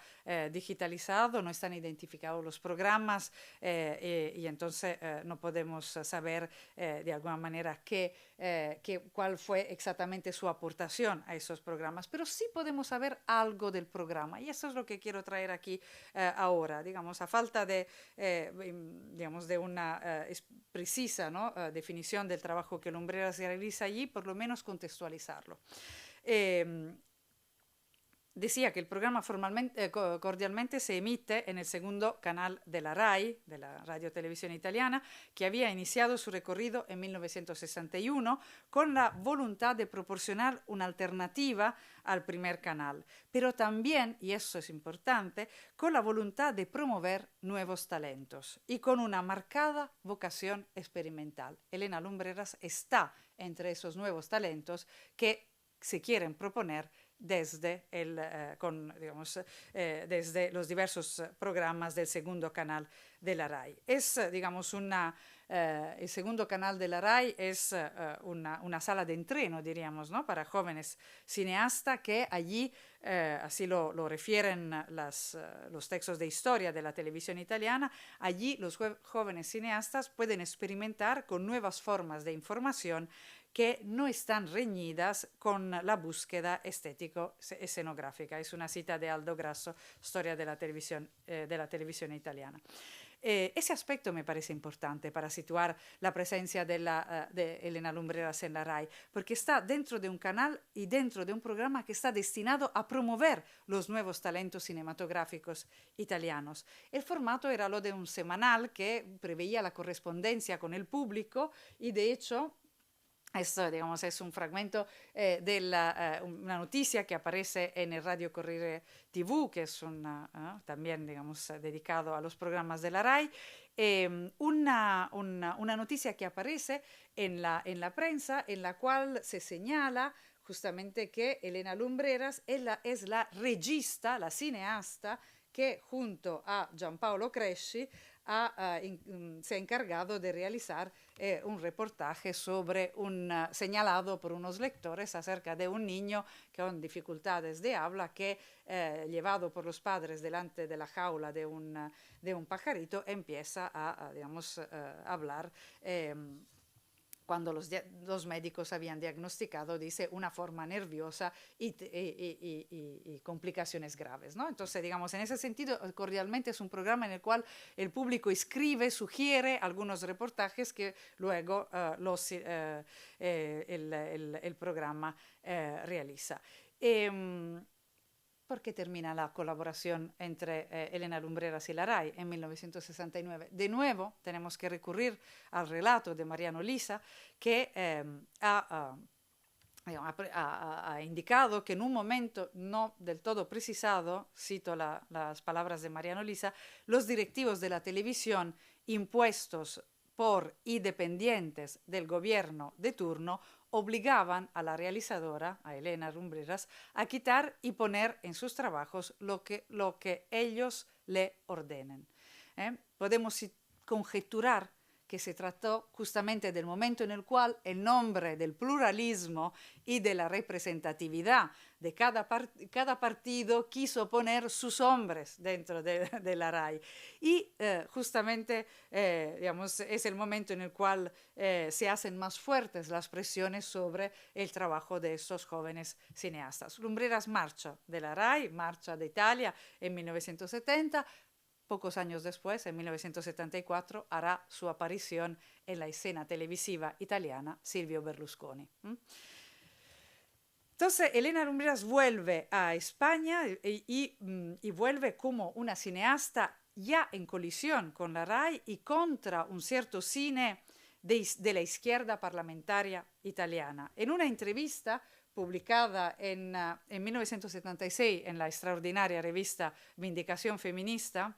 digitalizado, no están identificados los programas y entonces no podemos saber de alguna manera cuál fue exactamente su aportación a esos programas, pero sí podemos saber algo del programa y eso es lo que quiero traer aquí ahora, digamos, a falta de, digamos, de una precisa, ¿no? Definición del trabajo que Lumbreras realiza allí, por lo menos contextualizarlo. Decía que el programa cordialmente se emite en el segundo canal de la RAI, de la Radio Televisión Italiana, que había iniciado su recorrido en 1961 con la voluntad de proporcionar una alternativa al primer canal, pero también, y eso es importante, con la voluntad de promover nuevos talentos y con una marcada vocación experimental. Elena Lumbreras está entre esos nuevos talentos que se quieren proponer desde los diversos programas del segundo canal de la RAI. Es, digamos, el segundo canal de la RAI es una sala de entreno, diríamos, ¿no? Para jóvenes cineastas que allí, así lo refieren los textos de historia de la televisión italiana, allí los jóvenes cineastas pueden experimentar con nuevas formas de información que no están reñidas con la búsqueda estético-escenográfica. Es una cita de Aldo Grasso, Storia de la televisión italiana. Ese aspecto me parece importante para situar la presencia de Elena Lumbreras en la RAI, porque está dentro de un canal y dentro de un programa que está destinado a promover los nuevos talentos cinematográficos italianos. El formato era lo de un semanal que preveía la correspondencia con el público y, de hecho, esto, digamos, es un fragmento de una noticia que aparece en el Radio Corriere TV, que es también, digamos, dedicado a los programas de la RAI. Una noticia que aparece en la prensa, en la cual se señala justamente que Elena Lumbreras es la regista, la cineasta, que junto a Giampaolo Cresci se ha encargado de realizar un reportaje señalado por unos lectores acerca de un niño con dificultades de habla que, llevado por los padres delante de la jaula de un pajarito, empieza a hablar. Cuando los médicos habían diagnosticado, dice, una forma nerviosa y complicaciones graves, ¿no? Entonces, digamos, en ese sentido, cordialmente es un programa en el cual el público escribe, sugiere algunos reportajes que luego el programa realiza. ¿Por qué termina la colaboración entre Elena Lumbreras y la RAI en 1969? De nuevo, tenemos que recurrir al relato de Mariano Lisa, que ha indicado que en un momento no del todo precisado, cito las palabras de Mariano Lisa, los directivos de la televisión impuestos por y dependientes del gobierno de turno obligaban a la realizadora, a Elena Lumbreras, a quitar y poner en sus trabajos lo que ellos le ordenen. Podemos conjeturar que se trató justamente del momento en el cual, en nombre del pluralismo y de la representatividad de cada partido, quiso poner sus hombres dentro de la RAI. Y justamente, digamos, es el momento en el cual se hacen más fuertes las presiones sobre el trabajo de estos jóvenes cineastas. Lumbreras marcha de la RAI, marcha de Italia en 1970. Pocos años después, en 1974, hará su aparición en la escena televisiva italiana Silvio Berlusconi. Entonces, Elena Lumbreras vuelve a España y vuelve como una cineasta ya en colisión con la RAI y contra un cierto cine de la izquierda parlamentaria italiana. En una entrevista publicada en 1976 en la extraordinaria revista Vindicación Feminista,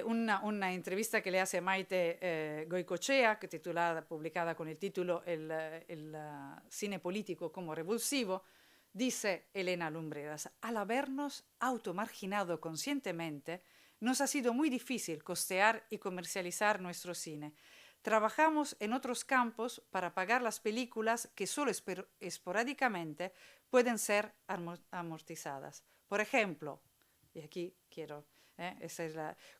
una entrevista que le hace Maite Goicoechea, publicada con el título El cine político como revulsivo, dice Elena Lumbreras: al habernos automarginado conscientemente, nos ha sido muy difícil costear y comercializar nuestro cine. Trabajamos en otros campos para pagar las películas que solo esporádicamente pueden ser amortizadas. Por ejemplo, y aquí quiero...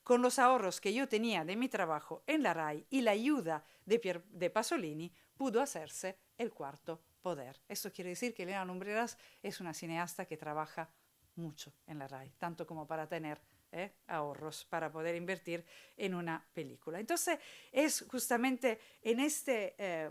con los ahorros que yo tenía de mi trabajo en la RAI y la ayuda de Pasolini, pudo hacerse El Cuarto Poder. Esto quiere decir que Elena Lumbreras es una cineasta que trabaja mucho en la RAI, tanto como para tener ahorros para poder invertir en una película. Entonces, es justamente en este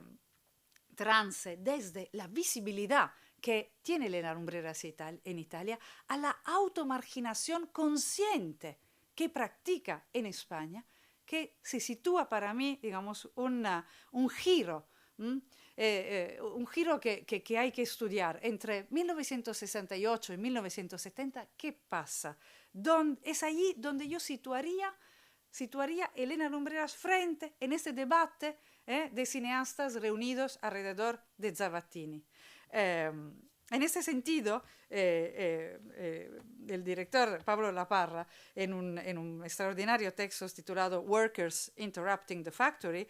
trance, desde la visibilidad que tiene Elena Lumbreras en Italia, a la automarginación consciente que practica en España, que se sitúa para mí, digamos, un giro, un giro que hay que estudiar entre 1968 y 1970. ¿Qué pasa? Es allí donde yo situaría Elena Lumbreras frente en este debate de cineastas reunidos alrededor de Zavattini. En ese sentido, el director Pablo Laparra, en un extraordinario texto titulado Workers Interrupting the Factory,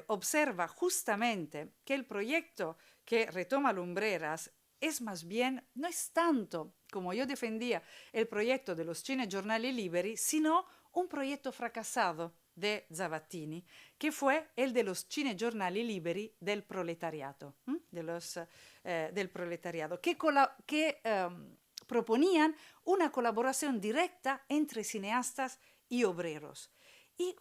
observa justamente que el proyecto que retoma Lumbreras es más bien, no es tanto, como yo defendía, el proyecto de los cinegiornali liberi, sino un proyecto fracasado de Zavattini, que fue el de los cinegiornali liberi del proletariato, del proletariado, que proponían una colaboración directa entre cineastas y obreros. Y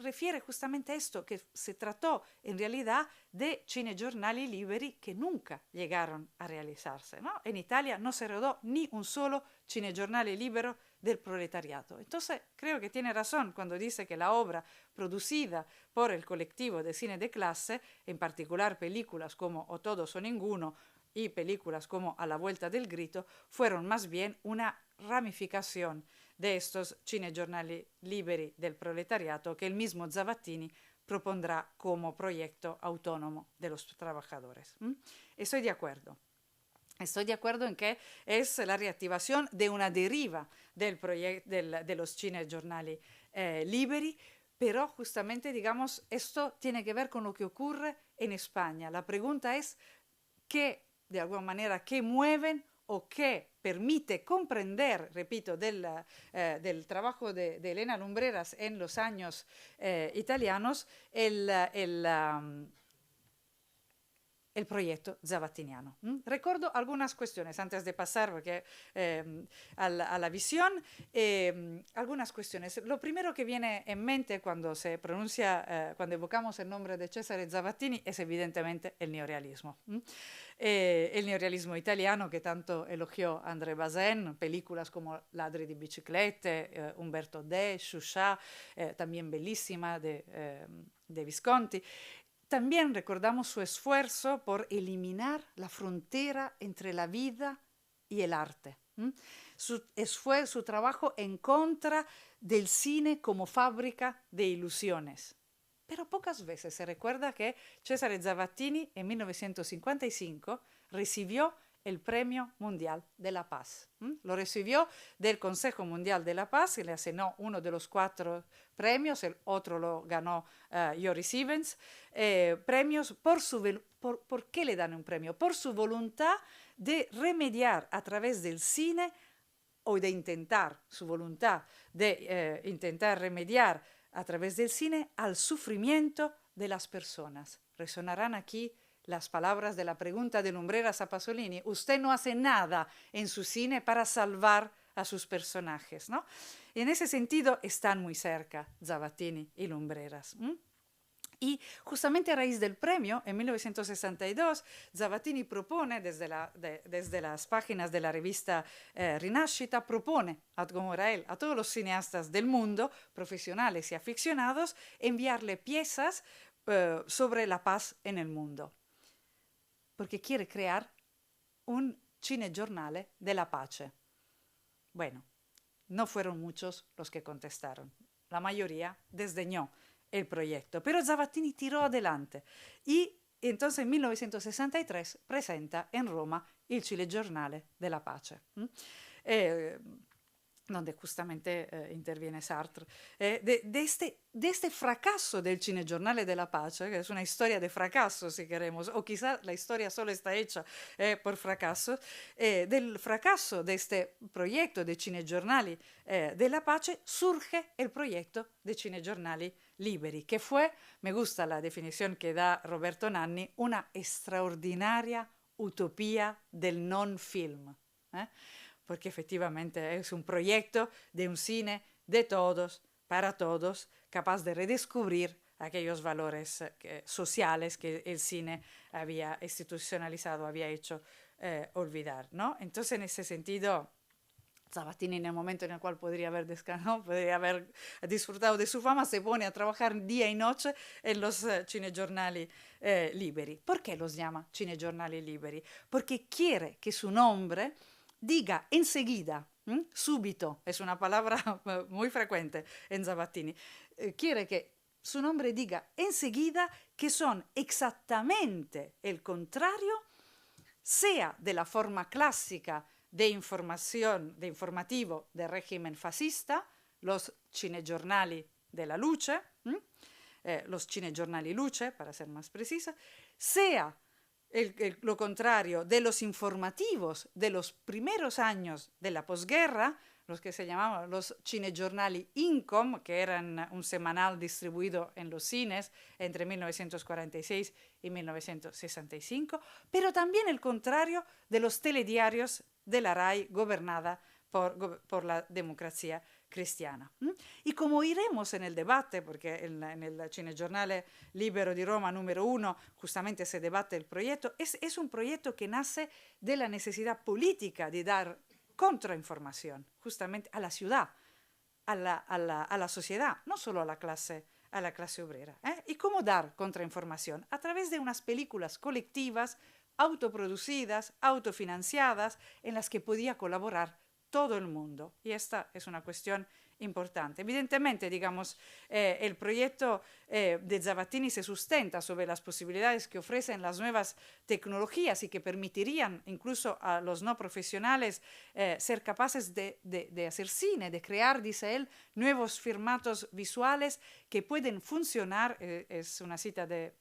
refiere justamente a esto, que se trató en realidad de cinegiornali liberi que nunca llegaron a realizarse, ¿no? En Italia no se rodó ni un solo cinegiornale libero del proletariado. Entonces, creo que tiene razón cuando dice que la obra producida por el colectivo de cine de clase, en particular películas como O Todos o Ninguno y películas como A la Vuelta del Grito, fueron más bien una ramificación de estos cinegiornali liberi del proletariado que el mismo Zavattini propondrá como proyecto autónomo de los trabajadores. Estoy de acuerdo. Estoy de acuerdo en que es la reactivación de una deriva de los cinegiornali liberi, pero justamente, digamos, esto tiene que ver con lo que ocurre en España. La pregunta es qué, de alguna manera, qué mueven o qué permite comprender, repito, del trabajo de Elena Lumbreras en los años italianos, el proyecto zavattiniano. Recuerdo algunas cuestiones antes de pasar a la visión, algunas cuestiones. Lo primero que viene en mente cuando se pronuncia, cuando evocamos el nombre de Cesare Zavattini es evidentemente el neorealismo. El neorealismo italiano que tanto elogió André Bazin, películas como Ladri di biciclette, Umberto De, Chouchat, también bellísima de Visconti. También recordamos su esfuerzo por eliminar la frontera entre la vida y el arte. Su trabajo en contra del cine como fábrica de ilusiones. Pero pocas veces se recuerda que Cesare Zavattini en 1955 recibió el Premio Mundial de la Paz. Lo recibió del Consejo Mundial de la Paz, y le asignó uno de los 4 premios, el otro lo ganó Joris Stevens. Premios ¿por qué le dan un premio? Por su voluntad de remediar a través del cine, o de intentar, su voluntad de intentar remediar a través del cine al sufrimiento de las personas. Resonarán aquí las palabras de la pregunta de Lumbreras a Pasolini: usted no hace nada en su cine para salvar a sus personajes, ¿no? Y en ese sentido están muy cerca Zavattini y Lumbreras. Y justamente a raíz del premio, en 1962, Zavattini propone, desde las páginas de la revista Rinascita, propone como era él, a todos los cineastas del mundo, profesionales y aficionados, enviarle piezas sobre la paz en el mundo, porque quiere crear un cinegiornale de la pace. Bueno, no fueron muchos los que contestaron. La mayoría desdeñó el proyecto, pero Zavattini tiró adelante y entonces en 1963 presenta en Roma il Cinegiornale della Pace, donde justamente interviene Sartre. De este fracaso del Cinegiornale della Pace, que es una historia de fracaso, si queremos, o quizá la historia solo está hecha por fracaso, del fracaso de este proyecto de Cinegiornali della Pace surge el proyecto de Cinegiornali Liberi, que fue, me gusta la definición que da Roberto Nanni, una extraordinaria utopía del non-film, porque efectivamente es un proyecto de un cine de todos, para todos, capaz de redescubrir aquellos valores sociales que el cine había institucionalizado, había hecho olvidar, ¿no? Entonces, en ese sentido, Zavattini, en el momento en el cual podría haber descansado, podría haber disfrutado de su fama, se pone a trabajar día y noche en los cinegiornali liberi. ¿Por qué los llama cinegiornali liberi? Porque quiere que su nombre diga enseguida, subito, es una palabra muy frecuente en Zavattini, quiere que su nombre diga enseguida que son exactamente el contrario, sea de la forma clásica de información, de informativo del régimen fascista, los cinegiornali de la luce, los cinegiornali luce, para ser más precisa, sea lo contrario de los informativos de los primeros años de la posguerra, los que se llamaban los cinegiornali Incom, que eran un semanal distribuido en los cines entre 1946 y 1965, pero también el contrario de los telediarios de la RAI gobernada por la democracia cristiana. Y como iremos en el debate, porque en el Cinegiornale Libero di Roma número 1 justamente se debate el proyecto, es un proyecto que nace de la necesidad política de dar contrainformación justamente a la ciudad, a la sociedad, no solo a la clase obrera. ¿Y cómo dar contrainformación? A través de unas películas colectivas, autoproducidas, autofinanciadas, en las que podía colaborar todo el mundo. Y esta es una cuestión importante. Evidentemente, digamos, el proyecto de Zavattini se sustenta sobre las posibilidades que ofrecen las nuevas tecnologías y que permitirían incluso a los no profesionales ser capaces de hacer cine, de crear, dice él, nuevos formatos visuales que pueden funcionar, es una cita de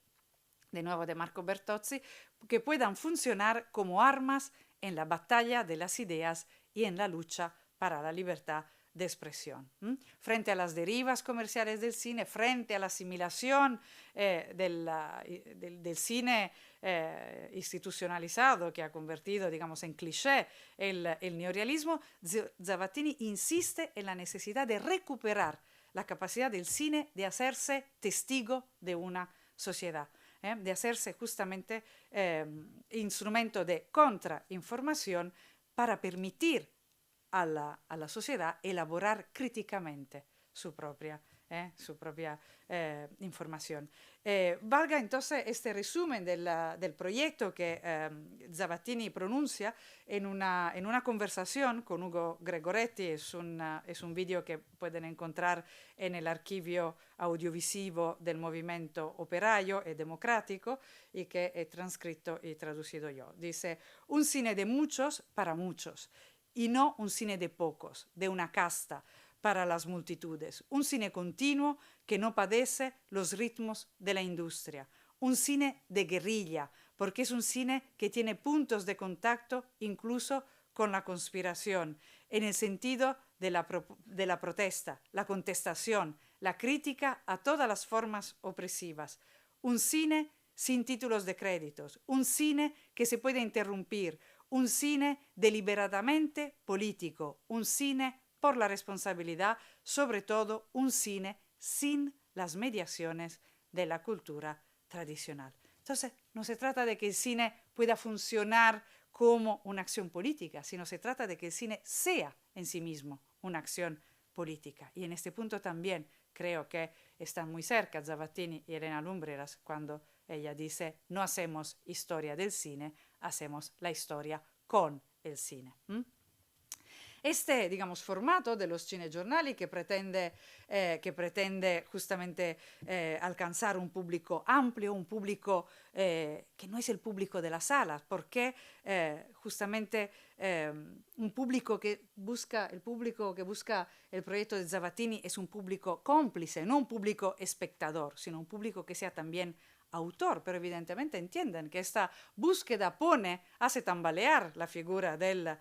nuevo de Marco Bertozzi, que puedan funcionar como armas en la batalla de las ideas y en la lucha para la libertad de expresión. Frente a las derivas comerciales del cine, frente a la asimilación del cine institucionalizado que ha convertido, digamos, en cliché el neorrealismo, Zavattini insiste en la necesidad de recuperar la capacidad del cine de hacerse testigo de una sociedad, de hacerse justamente instrumento de contrainformación para permitir a la sociedad elaborar críticamente su propia su propia información. Valga entonces este resumen del proyecto que Zavattini pronuncia en una conversación con Ugo Gregoretti. Es un video que pueden encontrar en el archivio audiovisivo del Movimiento Operaio e Democrático y que he transcrito y traducido yo. Dice: un cine de muchos para muchos y no un cine de pocos, de una casta, para las multitudes, un cine continuo que no padece los ritmos de la industria, un cine de guerrilla, porque es un cine que tiene puntos de contacto incluso con la conspiración, en el sentido de la protesta, la contestación, la crítica a todas las formas opresivas, un cine sin títulos de créditos, un cine que se puede interrumpir, un cine deliberadamente político, un cine por la responsabilidad, sobre todo un cine sin las mediaciones de la cultura tradicional. Entonces, no se trata de que el cine pueda funcionar como una acción política, sino se trata de que el cine sea en sí mismo una acción política. Y en este punto también creo que están muy cerca Zavattini y Elena Lumbreras cuando ella dice: no hacemos historia del cine, hacemos la historia con el cine. Este, digamos, formato de los cinegiornali que pretende justamente alcanzar un público amplio, un público que no es el público de las salas, porque justamente el público que busca el proyecto de Zavattini es un público cómplice, no un público espectador, sino un público que sea también autor, pero evidentemente entienden que esta búsqueda hace tambalear la figura del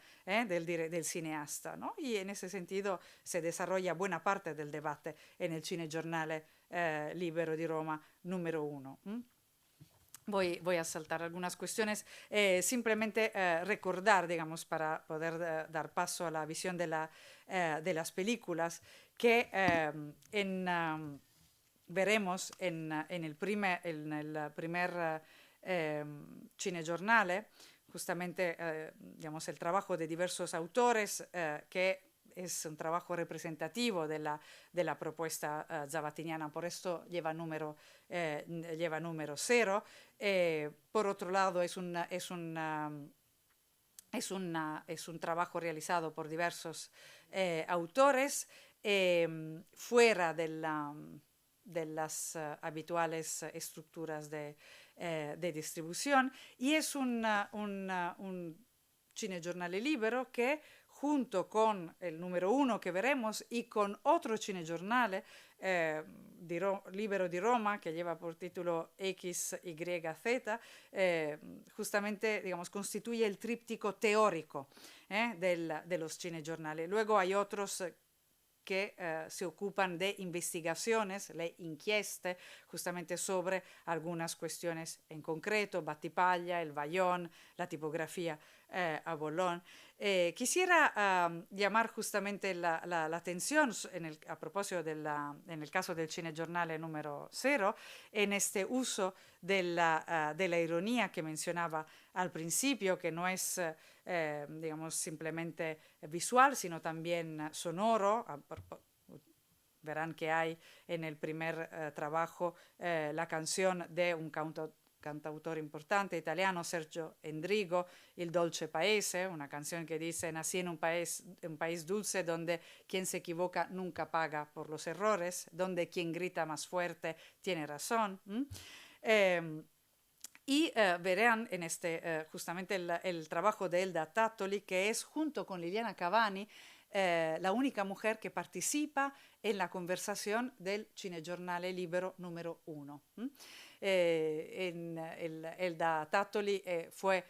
cineasta, ¿no? Y en ese sentido se desarrolla buena parte del debate en el Cinegiornale Libero di Roma número 1. Voy a saltar algunas cuestiones, simplemente recordar, digamos, para poder dar paso a la visión de las películas, que veremos en el primer cinegiornale justamente digamos, el trabajo de diversos autores, que es un trabajo representativo de la propuesta zavattiniana, por esto lleva número 0. Por otro lado, es un trabajo realizado por diversos autores fuera de las habituales estructuras de distribución, y es un cinegiornale libero que, junto con el número 1 que veremos y con otro cinegiornale libero di Roma que lleva por título XYZ, justamente, digamos, constituye el tríptico teórico de los cinegiornali. Luego hay otros que se ocupan de investigaciones, le inchieste, justamente sobre algunas cuestiones en concreto: Battipaglia, el Vallón, la tipografía a Bolón. Quisiera llamar justamente la atención a propósito en el caso del cinegiornale número 0, en este uso de la ironía que mencionaba al principio, que no es digamos, simplemente visual, sino también sonoro. Verán que hay en el primer trabajo la canción de un cantautor importante italiano, Sergio Endrigo, Il Dolce Paese, una canción que dice: nací en un país dulce donde quien se equivoca nunca paga por los errores, donde quien grita más fuerte tiene razón. Y verán en justamente el trabajo de Elda Tattoli, que es, junto con Liliana Cavani, la única mujer que participa en la conversación del Cinegiornale Libero número 1. Elda Tattoli fue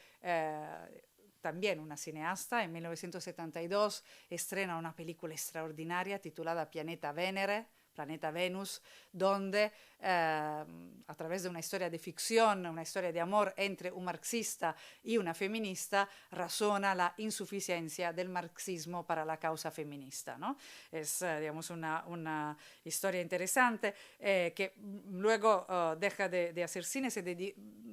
también una cineasta. En 1972 estrena una película extraordinaria titulada Planeta Venus, donde a través de una historia de ficción, una historia de amor entre un marxista y una feminista, razona la insuficiencia del marxismo para la causa feminista, ¿no? Es, digamos, una historia interesante que luego deja de hacer cine,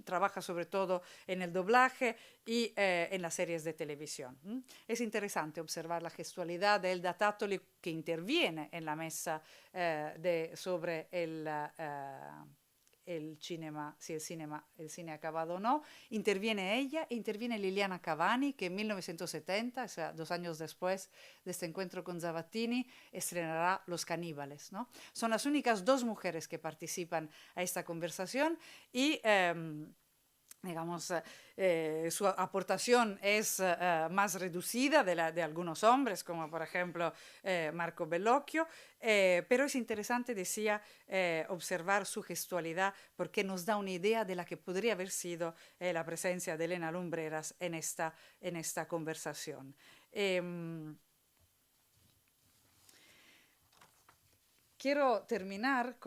trabaja sobre todo en el doblaje y en las series de televisión. Es interesante observar la gestualidad de Elda Tattoli, que interviene en la mesa sobre el cinema, si el cine acabado o no. Interviene ella, interviene Liliana Cavani, que en 1970, o sea, 2 años después de este encuentro con Zavattini, estrenará Los Caníbales, ¿no? Son las únicas 2 mujeres que participan a esta conversación y digamos, su aportación es más reducida de algunos hombres, como por ejemplo Marco Bellocchio, pero es interesante, decía, observar su gestualidad porque nos da una idea de la que podría haber sido la presencia de Elena Lumbreras en esta conversación. Quiero terminar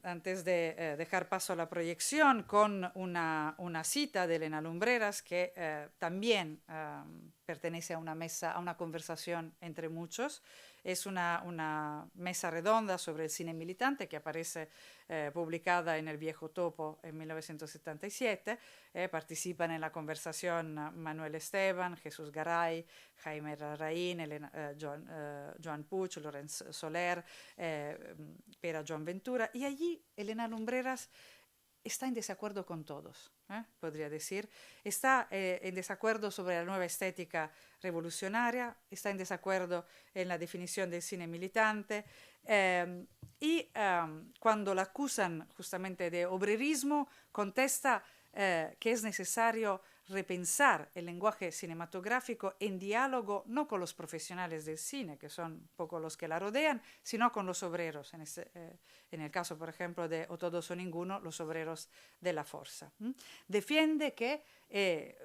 antes de dejar paso a la proyección, con una cita de Elena Lumbreras que también pertenece a una mesa, a una conversación entre muchos. Es una mesa redonda sobre el cine militante que aparece publicada en El Viejo Topo en 1977. Participan en la conversación Manuel Esteban, Jesús Garay, Jaime Larraín, Joan Puig, Lorenz Soler, Pera Joan Ventura. Y allí Elena Lumbreras está en desacuerdo con todos, podría decir. Está en desacuerdo sobre la nueva estética revolucionaria, está en desacuerdo en la definición del cine militante y cuando la acusan justamente de obrerismo, contesta que es necesario repensar el lenguaje cinematográfico en diálogo no con los profesionales del cine, que son un poco los que la rodean, sino con los obreros, en el caso, por ejemplo, de O Todos o Ninguno, los obreros de la fuerza. Defiende que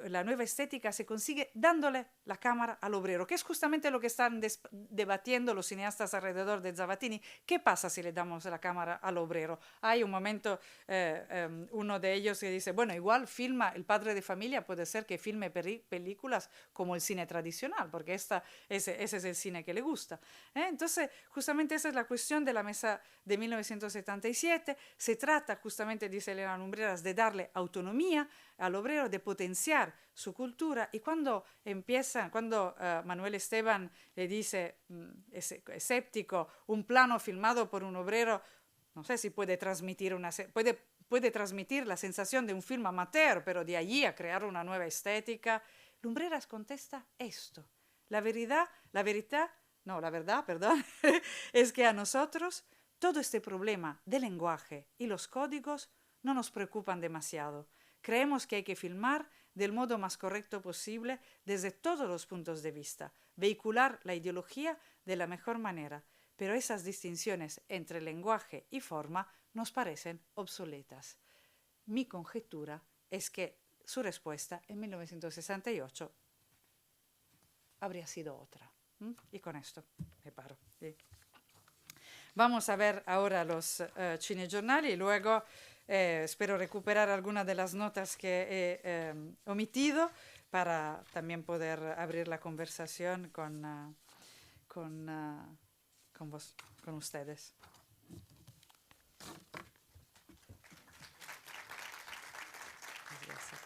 la nueva estética se consigue dándole la cámara al obrero, que es justamente lo que están debatiendo los cineastas alrededor de Zavattini. ¿Qué pasa si le damos la cámara al obrero? Hay un momento, uno de ellos que dice, bueno, igual filma el padre de familia, puede ser que filme películas como el cine tradicional, porque ese es el cine que le gusta. Entonces, justamente esa es la cuestión de la mesa de 1977. Se trata justamente, dice Elena Lumbreras, de darle autonomía al obrero, de potenciar su cultura. Y cuando Manuel Esteban le dice, escéptico, un plano filmado por un obrero, no sé si puede transmitir puede transmitir la sensación de un film amateur, pero de allí a crear una nueva estética. Lumbreras contesta esto. La verdad, perdón, es que a nosotros todo este problema del lenguaje y los códigos no nos preocupan demasiado. Creemos que hay que filmar del modo más correcto posible desde todos los puntos de vista, vehicular la ideología de la mejor manera, pero esas distinciones entre lenguaje y forma nos parecen obsoletas. Mi conjetura es que su respuesta en 1968 habría sido otra. Y con esto me paro. Vamos a ver ahora los cinegiornali y luego espero recuperar algunas de las notas que he omitido para también poder abrir la conversación con ustedes. Gracias.